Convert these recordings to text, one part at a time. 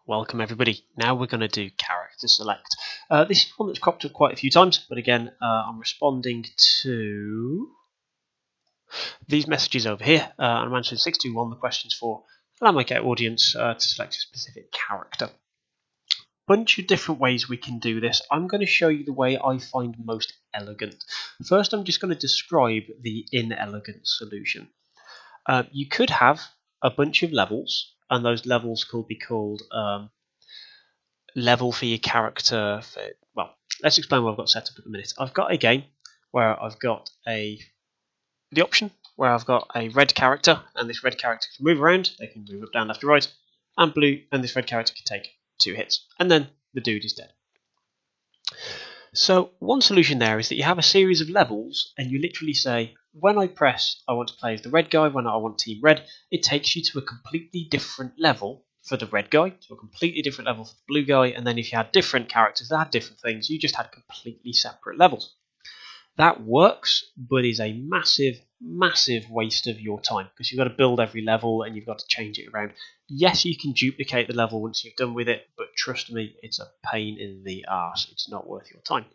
Welcome everybody. Now we're going to do character select. This is one that's cropped up quite a few times, but again, I'm responding to these messages over here. I'm answering 621 the questions for allow my audience to select a specific character. Bunch of different ways we can do this. I'm going to show you the way I find most elegant. First, I'm just going to describe the inelegant solution. You could have a bunch of levels, and those levels could be called level for your character. Well, let's explain what I've got set up at the minute. I've got a game where I've got the option where I've got a red character, and this red character can move around. They can move up, down, left, or right, and blue, and this red character can take 2 hits, and then the dude is dead. So one solution there is that you have a series of levels, and you literally say, when I press I want to play as the red guy, when I want team red, it takes you to a completely different level for the red guy, to a completely different level for the blue guy, and then if you had different characters that had different things, you just had completely separate levels. That works, but is a massive waste of your time, because you've got to build every level and you've got to change it around. Yes, you can duplicate the level once you've done with it, but trust me, it's a pain in the arse. It's not worth your time.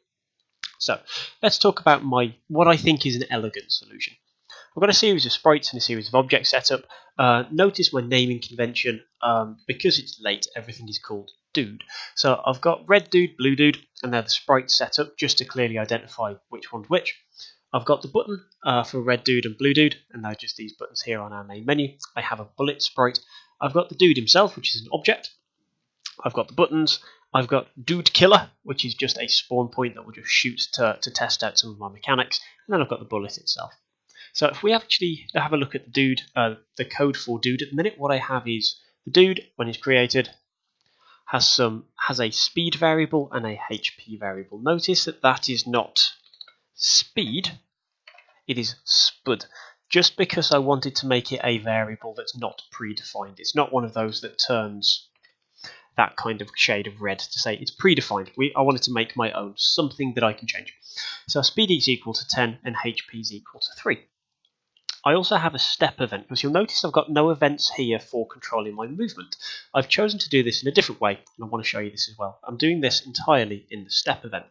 So let's talk about what I think is an elegant solution. I've got a series of sprites and a series of objects set up. Notice my naming convention. Because it's late, everything is called dude. So I've got red dude, blue dude, and they're the sprites set up just to clearly identify which one's which. I've got the button for red dude and blue dude, and they're just these buttons here on our main menu. I have a bullet sprite. I've got the dude himself, which is an object. I've got the buttons. I've got Dude Killer, which is just a spawn point that will just shoot to test out some of my mechanics. And then I've got the bullet itself. So if we actually have a look at the dude, the code for dude at the minute, what I have is the dude, when he's created, has a speed variable and a HP variable. Notice that is not speed, it is spud. Just because I wanted to make it a variable that's not predefined. It's not one of those that turns that kind of shade of red to say it's predefined. I wanted to make my own, something that I can change. So speed is equal to 10 and HP is equal to 3. I also have a step event, because you'll notice I've got no events here for controlling my movement. I've chosen to do this in a different way, and I want to show you this as well. I'm doing this entirely in the step event.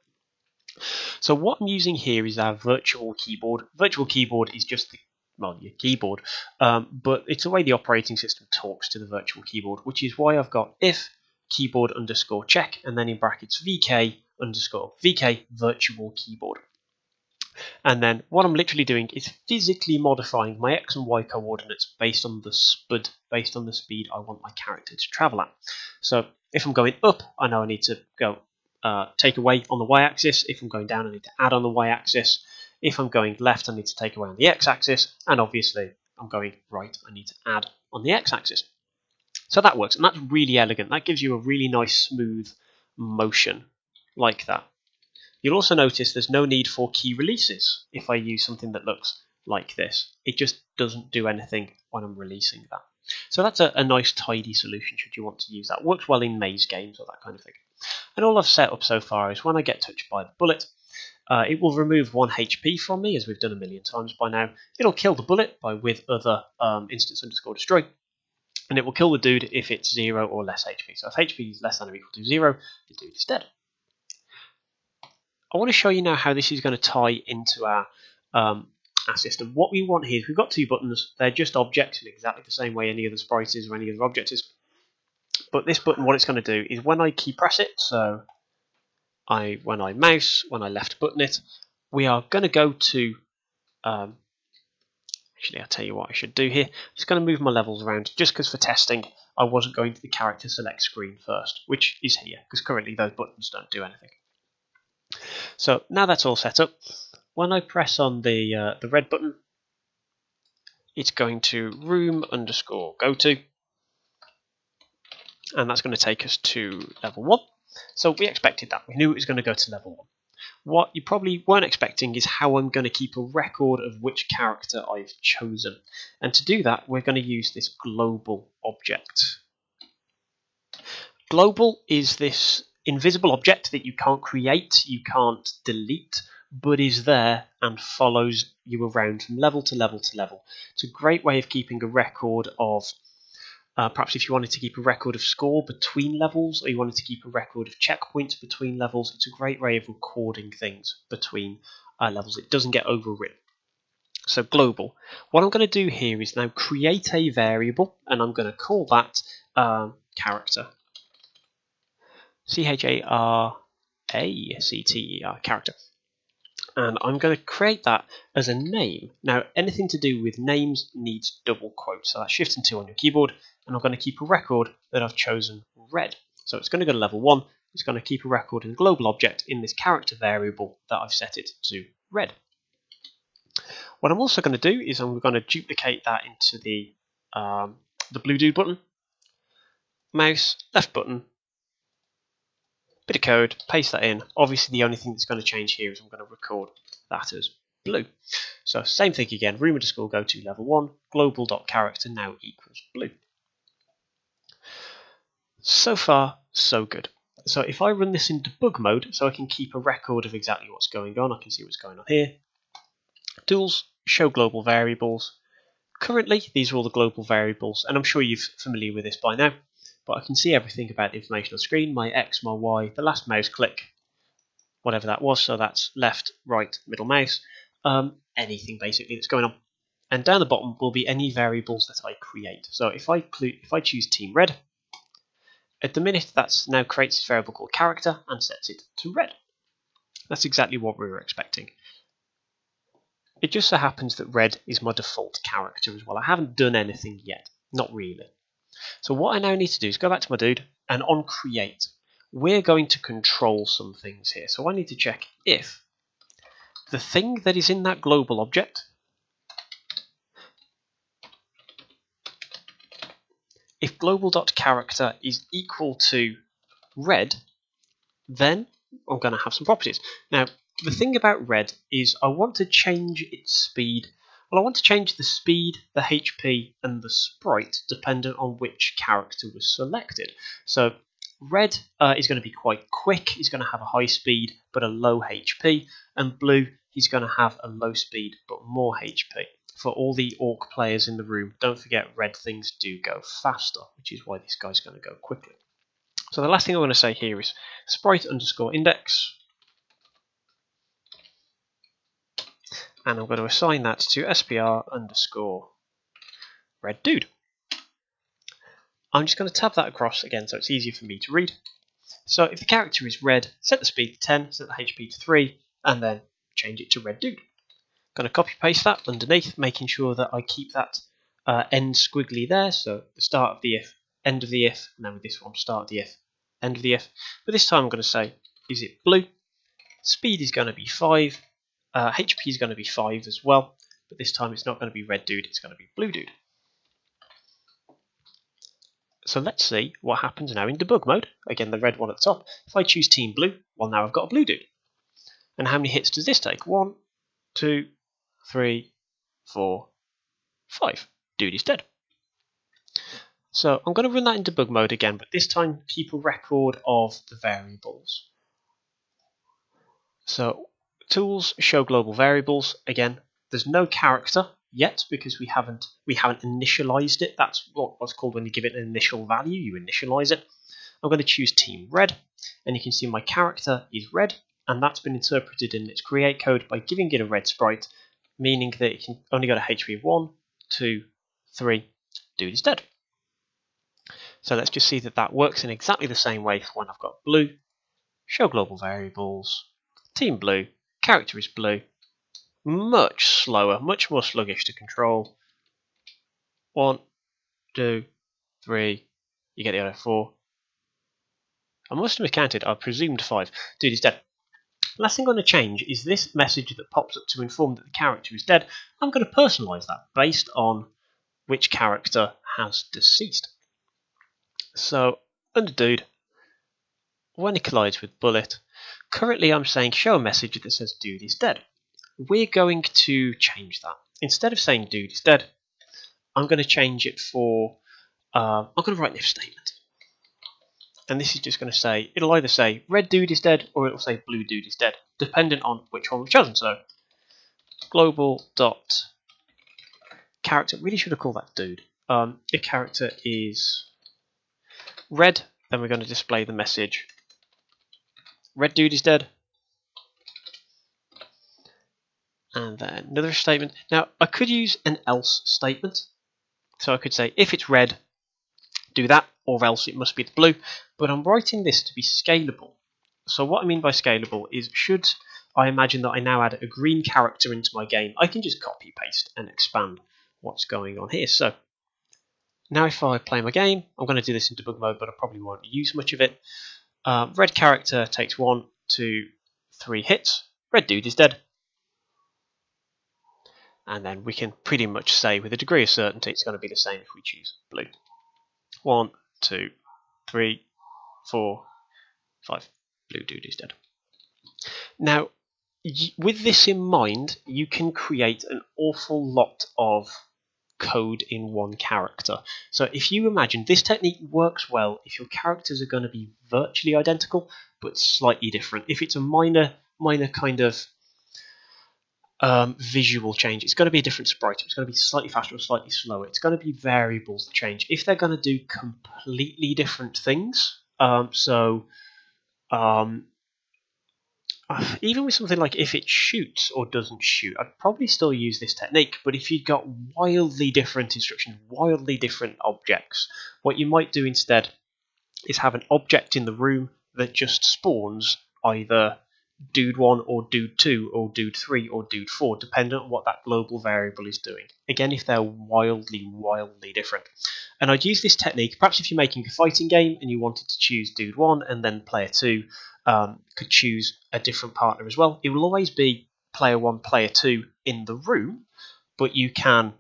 So what I'm using here is our virtual keyboard. Virtual keyboard is just your keyboard, but it's the way the operating system talks to the virtual keyboard, which is why I've got if keyboard underscore check, and then in brackets VK underscore VK virtual keyboard. And then what I'm literally doing is physically modifying my X and Y coordinates based on the spud, based on the speed I want my character to travel at. So if I'm going up, I know I need to go take away on the Y-axis. If I'm going down, I need to add on the Y-axis. If I'm going left, I need to take away on the X-axis. And obviously, I'm going right, I need to add on the X-axis. So that works, and that's really elegant. That gives you a really nice, smooth motion like that. You'll also notice there's no need for key releases if I use something that looks like this. It just doesn't do anything when I'm releasing that. So that's a nice, tidy solution should you want to use that. Works well in maze games or that kind of thing. And all I've set up so far is when I get touched by the bullet, it will remove 1 HP from me, as we've done a million times by now. It'll kill the bullet with other instance underscore destroy. And it will kill the dude if it's 0 or less HP. So if HP is less than or equal to 0, the dude is dead. I want to show you now how this is going to tie into our system. What we want here is we've got 2 buttons. They're just objects in exactly the same way any other sprite is or any other object is. But this button, what it's going to do is when I key press it, so when I mouse, when I left button it, we are going to go to... actually, I'll tell you what I should do here. I'm just going to move my levels around, just because for testing, I wasn't going to the character select screen first, which is here, because currently those buttons don't do anything. So now that's all set up, when I press on the red button, it's going to room underscore go to, and that's going to take us to level 1. So we expected that. We knew it was going to go to level 1. What you probably weren't expecting is how I'm going to keep a record of which character I've chosen. And to do that, we're going to use this global object. Global is this invisible object that you can't create, you can't delete, but is there and follows you around from level to level to level. It's a great way of keeping a record of Perhaps if you wanted to keep a record of score between levels, or you wanted to keep a record of checkpoints between levels, it's a great way of recording things between levels. It doesn't get overwritten. So global. What I'm going to do here is now create a variable, and I'm going to call that character. CHARACTER, character. And I'm going to create that as a name. Now, anything to do with names needs double quotes. So that's Shift and 2 on your keyboard, and I'm going to keep a record that I've chosen red. So it's going to go to level 1. It's going to keep a record in the global object in this character variable that I've set it to red. What I'm also going to do is I'm going to duplicate that into the blue dude button. Mouse, left button, bit of code, paste that in. Obviously, the only thing that's going to change here is I'm going to record that as blue. So same thing again, room underscore go to level 1, global.character now equals blue. So far, so good. So if I run this in debug mode, so I can keep a record of exactly what's going on, I can see what's going on here. Tools, show global variables. Currently, these are all the global variables, and I'm sure you're familiar with this by now, but I can see everything about the information on screen, my X, my Y, the last mouse click, whatever that was, so that's left, right, middle mouse, anything basically that's going on. And down the bottom will be any variables that I create. So if I choose Team Red, at the minute that's now creates this variable called character and sets it to red. That's exactly what we were expecting. It just so happens that red is my default character as well. I haven't done anything yet, not really. So what I now need to do is go back to my dude, and on create, we're going to control some things here. So I need to check if the thing that is in that global object, if global.character is equal to red, then I'm going to have some properties. Now, the thing about red is I want to change its speed. Well, I want to change the speed, the HP, and the sprite dependent on which character was selected. So red is going to be quite quick. He's going to have a high speed but a low HP. And blue, he's going to have a low speed but more HP. For all the orc players in the room, don't forget red things do go faster, which is why this guy's going to go quickly. So the last thing I want to say here is sprite underscore index. And I'm going to assign that to SPR underscore red dude. I'm just going to tab that across again so it's easier for me to read. So if the character is red, set the speed to 10, set the HP to 3, and then change it to red dude. I'm going to copy paste that underneath, making sure that I keep that end squiggly there. So the start of the if, end of the if, and then with this one, start of the if, end of the if. But this time I'm going to say, is it blue? Speed is going to be 5. HP is going to be 5 as well, but this time it's not going to be red dude, it's going to be blue dude. So let's see what happens now in debug mode. Again, the red one at the top. If I choose Team Blue, well, now I've got a blue dude. And how many hits does this take? 1, 2, 3, 4, 5. Dude is dead. So I'm going to run that in debug mode again, but this time keep a record of the variables. So tools, show global variables. Again, there's no character yet because we haven't initialized it. That's what's called when you give it an initial value, you initialize it. I'm going to choose Team Red, and you can see my character is red, and that's been interpreted in its create code by giving it a red sprite, meaning that it can only go to HP of 1, 2, 3, dude is dead. So let's just see that that works in exactly the same way when I've got blue, show global variables, Team Blue, character is blue, much slower, much more sluggish to control. 1, 2, 3, you get the other 4. I must have miscounted, I presumed 5. Dude is dead. Last thing I'm going to change is this message that pops up to inform that the character is dead. I'm going to personalise that based on which character has deceased. So, under dude, when it collides with bullet, currently I'm saying show a message that says dude is dead. We're going to change that. Instead of saying dude is dead, I'm going to change it for, I'm going to write an if statement. And this is just going to say, it'll either say red dude is dead or it'll say blue dude is dead, dependent on which one we've chosen. So, global dot character, really should have called that dude. if character is red, then we're going to display the message red dude is dead. And then another statement. Now, I could use an else statement. So I could say, if it's red, do that, or else it must be the blue. But I'm writing this to be scalable. So what I mean by scalable is, should I imagine that I now add a green character into my game, I can just copy, paste, and expand what's going on here. So now if I play my game, I'm going to do this in debug mode, but I probably won't use much of it. Red character takes 1, 2, 3 hits. Red dude is dead. And then we can pretty much say with a degree of certainty it's going to be the same if we choose blue. 1, 2, 3, 4, 5. Blue dude is dead. Now, with this in mind, you can create an awful lot of code in one character. So if you imagine, this technique works well if your characters are going to be virtually identical but slightly different. If it's a minor kind of visual change, it's going to be a different sprite. It's going to be slightly faster or slightly slower. It's going to be variables that change. If they're going to do completely different things, even with something like if it shoots or doesn't shoot, I'd probably still use this technique. But if you've got wildly different instructions, wildly different objects, what you might do instead is have an object in the room that just spawns either dude 1 or dude 2 or dude 3 or dude 4, depending on what that global variable is doing. Again, if they're wildly different. And I'd use this technique, perhaps if you're making a fighting game and you wanted to choose dude 1 and then player 2 could choose a different partner as well. It will always be player 1, player 2 in the room, but you can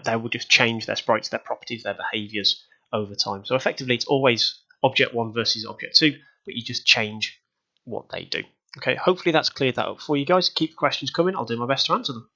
they will just change their sprites, their properties, their behaviors over time. So effectively it's always object 1 versus object 2, but you just change what they do. Okay, hopefully that's cleared that up for you guys. Keep questions coming. I'll do my best to answer them.